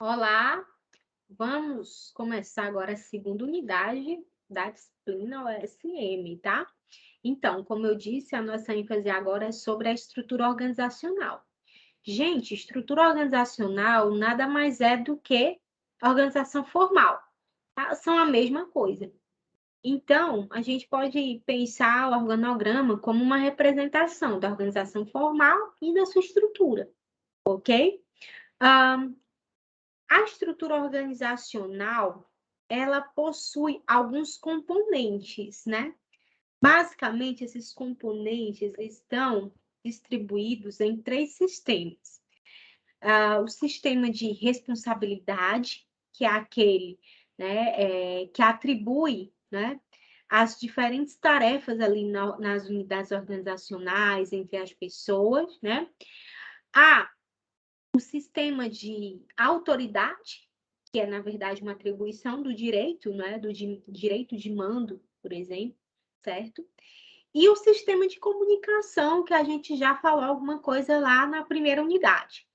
Olá, vamos começar agora a segunda unidade da disciplina OSM, tá? Então, como eu disse, a nossa ênfase agora é sobre a estrutura organizacional. Gente, estrutura organizacional nada mais é do que organização formal, tá? São a mesma coisa. Então, a gente pode pensar o organograma como uma representação da organização formal e da sua estrutura, ok? A estrutura organizacional, ela possui alguns componentes, né? Basicamente, esses componentes estão distribuídos em três sistemas. O sistema de responsabilidade, que é aquele, né, que atribui, né, as diferentes tarefas ali nas unidades organizacionais, entre as pessoas, né? A O sistema de autoridade, que é, na verdade, uma atribuição do direito, né, direito de mando, por exemplo, certo? E o sistema de comunicação, que a gente já falou alguma coisa lá na primeira unidade,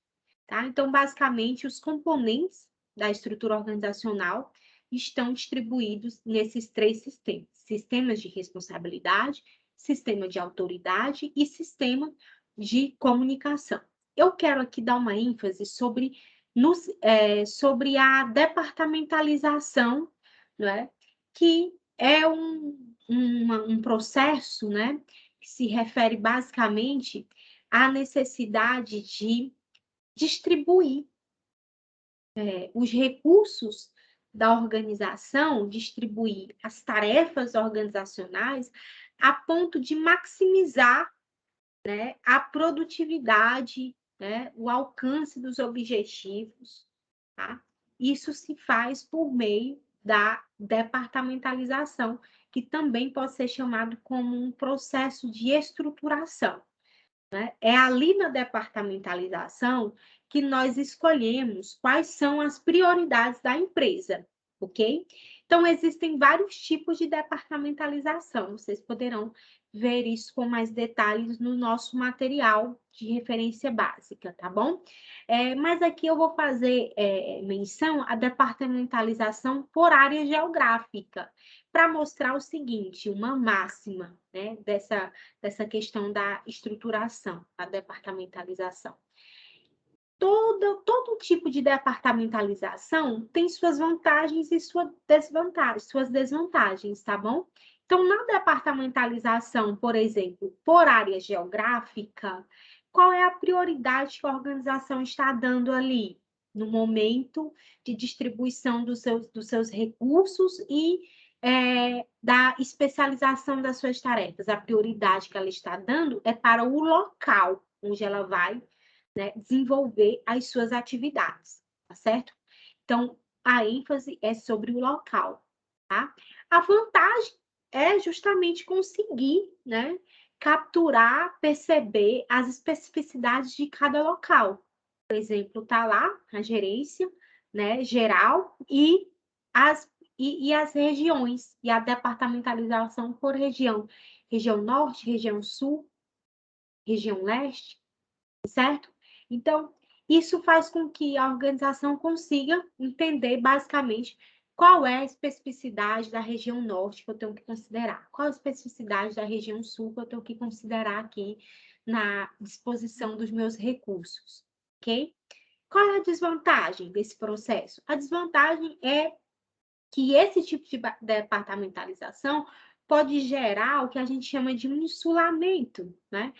tá? Então, basicamente, os componentes da estrutura organizacional estão distribuídos nesses três sistemas: sistemas de responsabilidade, sistema de autoridade e sistema de comunicação. Eu quero aqui dar uma ênfase sobre a departamentalização, né, que é um processo, né, que se refere basicamente à necessidade de distribuir os recursos da organização, distribuir as tarefas organizacionais a ponto de maximizar, né, a produtividade, né, o alcance dos objetivos, tá? Isso se faz por meio da departamentalização, que também pode ser chamado como um processo de estruturação, né? É ali na departamentalização que nós escolhemos quais são as prioridades da empresa, ok? Então, existem vários tipos de departamentalização. Vocês poderão ver isso com mais detalhes no nosso material de referência básica, tá bom? Mas aqui eu vou fazer menção à departamentalização por área geográfica, para mostrar o seguinte, uma máxima, né, dessa questão da estruturação, da departamentalização. Todo tipo de departamentalização tem suas vantagens e suas desvantagens, tá bom? Então, na departamentalização, por exemplo, por área geográfica, qual é a prioridade que a organização está dando ali no momento de distribuição dos seus recursos e da especialização das suas tarefas? A prioridade que ela está dando é para o local onde ela vai, né, desenvolver as suas atividades, tá certo? Então, a ênfase é sobre o local, tá? A vantagem é justamente conseguir, né, capturar, perceber as especificidades de cada local. Por exemplo, tá lá a gerência, né, geral e as regiões, e a departamentalização por região. Região norte, região sul, região leste, certo? Então, isso faz com que a organização consiga entender basicamente qual é a especificidade da região norte que eu tenho que considerar, qual a especificidade da região sul que eu tenho que considerar aqui na disposição dos meus recursos, ok? Qual é a desvantagem desse processo? A desvantagem é que esse tipo de departamentalização pode gerar o que a gente chama de um insulamento, né?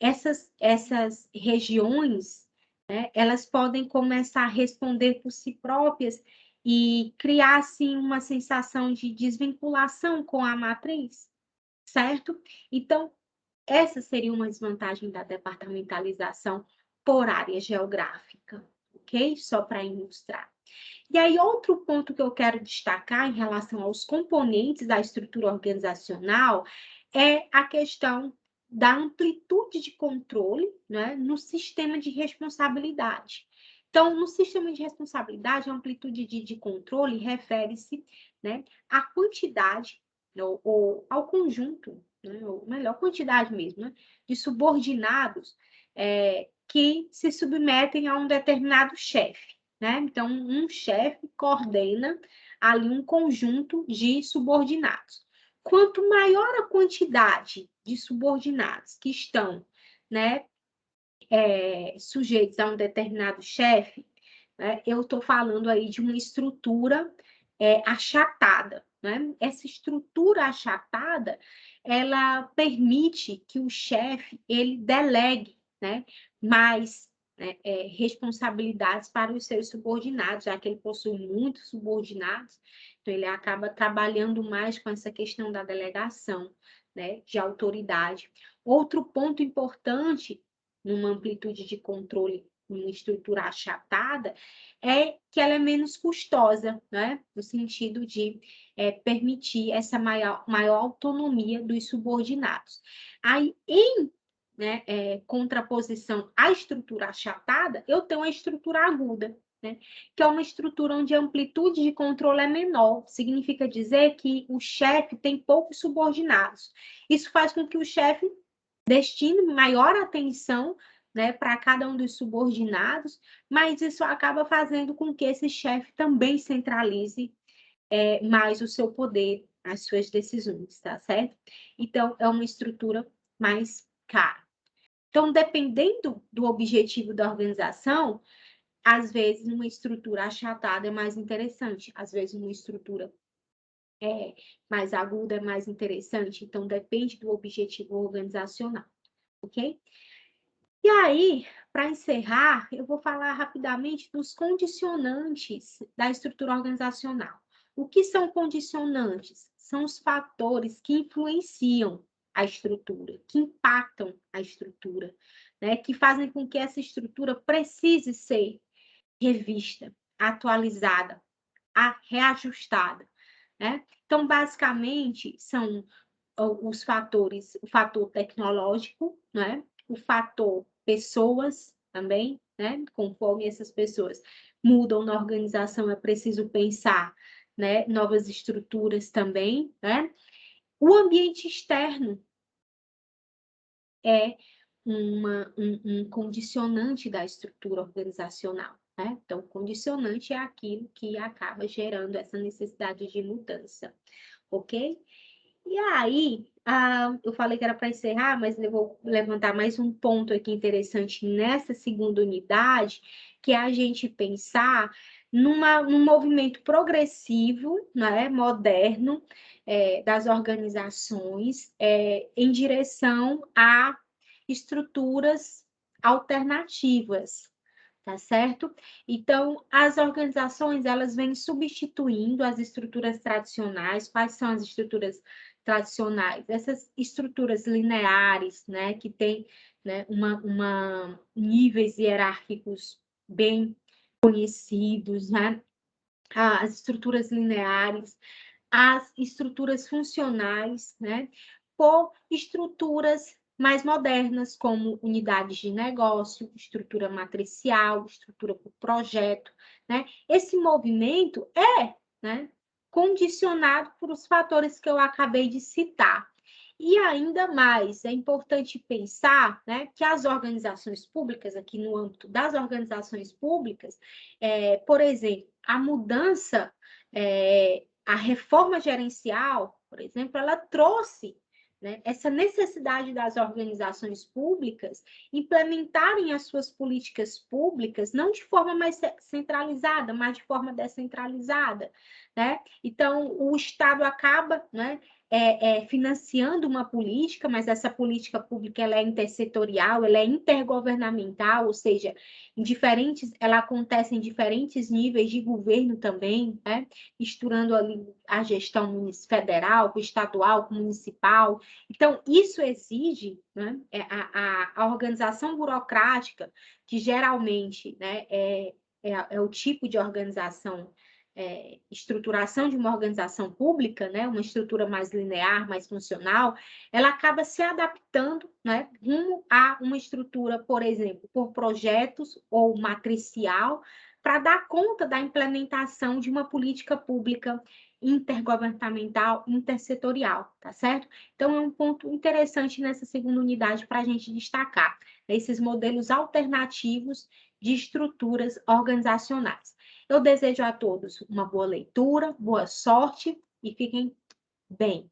Essas regiões, né, elas podem começar a responder por si próprias e criar, assim, uma sensação de desvinculação com a matriz, certo? Então, essa seria uma desvantagem da departamentalização por área geográfica, ok? Só para ilustrar. E aí, outro ponto que eu quero destacar em relação aos componentes da estrutura organizacional é a questão da amplitude de controle, né, no sistema de responsabilidade. Então, no sistema de responsabilidade, a amplitude de controle refere-se, né, à quantidade, ou ao conjunto, né, ou melhor, quantidade mesmo, né, de subordinados que se submetem a um determinado chefe. né? Então, um chefe coordena ali um conjunto de subordinados. Quanto maior a quantidade de subordinados que estão, né, sujeitos a um determinado chefe, né, eu estou falando aí de uma estrutura achatada, né? Essa estrutura achatada, ela permite que o chefe ele delegue, né, mais, né, responsabilidades para os seus subordinados, já que ele possui muitos subordinados, então ele acaba trabalhando mais com essa questão da delegação, né, de autoridade. Outro ponto importante numa amplitude de controle, numa estrutura achatada, é que ela é menos custosa, né? No sentido de permitir essa maior autonomia dos subordinados. Aí, em contraposição à estrutura achatada, eu tenho a estrutura aguda, né? Que é uma estrutura onde a amplitude de controle é menor. Significa dizer que o chefe tem poucos subordinados. Isso faz com que o chefe destine maior atenção, né, para cada um dos subordinados, mas isso acaba fazendo com que esse chefe também centralize mais o seu poder, as suas decisões, tá certo? Então, é uma estrutura mais cara. Então, dependendo do objetivo da organização, às vezes uma estrutura achatada é mais interessante, às vezes uma estrutura mais aguda é mais interessante. Então, depende do objetivo organizacional, ok? E aí, para encerrar, eu vou falar rapidamente dos condicionantes da estrutura organizacional. O que são condicionantes? São os fatores que influenciam a estrutura, que impactam a estrutura, né? Que fazem com que essa estrutura precise ser revista, atualizada, reajustada, né? Então, basicamente, são os fatores, o fator tecnológico, né? O fator pessoas também, né? Conforme essas pessoas mudam na organização, é preciso pensar, né? Novas estruturas também, né? O ambiente externo é um condicionante da estrutura organizacional, né? Então, condicionante é aquilo que acaba gerando essa necessidade de mudança, ok? E aí, eu falei que era para encerrar, mas eu vou levantar mais um ponto aqui interessante nessa segunda unidade, que é a gente pensar num movimento progressivo, né, moderno, das organizações, em direção a estruturas alternativas, tá certo? Então, as organizações, elas vêm substituindo as estruturas tradicionais. Quais são as estruturas tradicionais? Essas estruturas lineares, né, que tem, né, níveis hierárquicos bem conhecidos, né? As estruturas lineares, as estruturas funcionais, né? Por estruturas mais modernas, como unidades de negócio, estrutura matricial, estrutura por projeto, né? Esse movimento né, condicionado por os fatores que eu acabei de citar. E ainda mais, é importante pensar, né, que as organizações públicas, aqui no âmbito das organizações públicas, por exemplo, a mudança, a reforma gerencial, por exemplo, ela trouxe, né, essa necessidade das organizações públicas implementarem as suas políticas públicas não de forma mais centralizada, mas de forma descentralizada, né? Então, o Estado acaba, né, financiando uma política, mas essa política pública ela é intersetorial, ela é intergovernamental, ou seja, ela acontece em diferentes níveis de governo também, né? Misturando ali a gestão federal, estadual, municipal. Então, isso exige, né, a organização burocrática, que geralmente, né, é o tipo de organização, estruturação de uma organização pública, né, uma estrutura mais linear, mais funcional, ela acaba se adaptando, né, rumo a uma estrutura, por exemplo, por projetos ou matricial, para dar conta da implementação de uma política pública intergovernamental, intersetorial, tá certo? Então, é um ponto interessante nessa segunda unidade para a gente destacar, né, esses modelos alternativos de estruturas organizacionais. Eu desejo a todos uma boa leitura, boa sorte e fiquem bem.